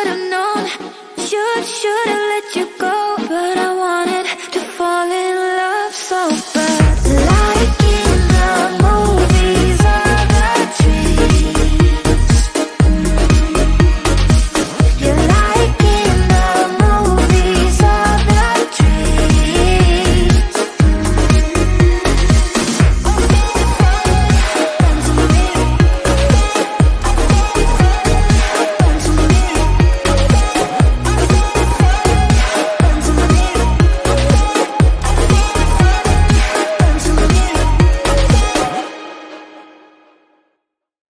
should've known. Should've let you go, but I wanted to fall in love so bad. Like in the movies or the dreams. You're like in the movies or the dreams.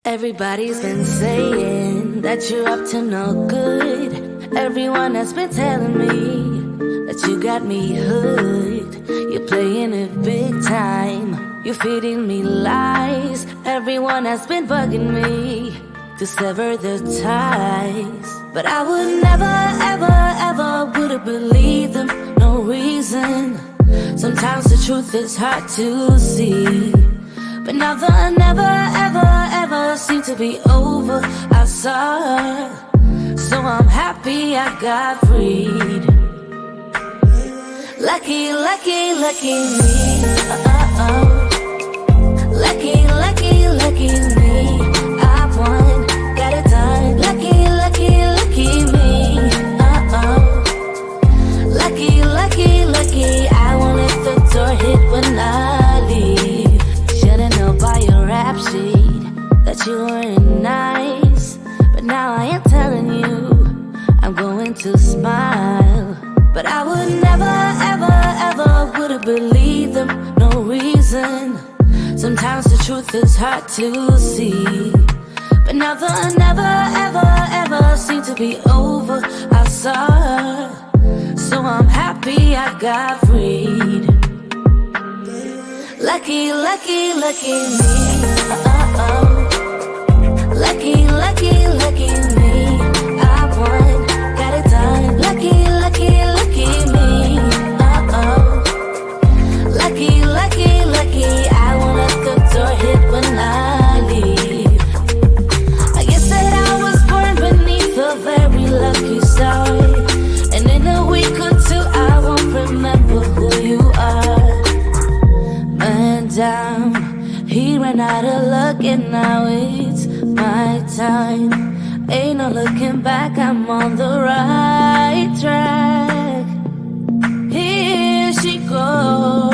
Everybody's been saying that you're up to no good. Everyone has been telling me that you got me hooked. You're playing it big time. You're feeding me lies. Everyone has been bugging me to sever the ties. But I would never, ever, ever would have believed them. No reason. Sometimes the truth is hard to see. But now the never, ever, ever seemed to be over. I saw her, so I'm happy I got freed. Lucky, lucky, lucky me. Lucky, lucky, lucky me. I won, got it done. Lucky, lucky, lucky me. Lucky, lucky, lucky. I won't let the door hit when I leave. Should've known by your rap sheet that you weren't nice. But now I am telling you, I'm going to smile. But I would never, ever, ever would have believed them. No reason. Sometimes the truth is hard to see. But now the never, ever, ever seemed to be over. I saw her, so I'm happy I got freed. Lucky, lucky, lucky me. Lucky, lucky, lucky me. I won, got it done. Lucky, lucky, lucky me. Lucky, lucky, lucky. I won't let the door hit when I leave. I guess that I was born beneath a very lucky star. And in a week or two I won't remember who you are. Man down, he ran out of luck and now it's my time. Ain't no looking back, I'm on the right track. Here she goes.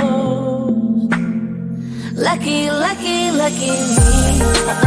Lucky, lucky, lucky me.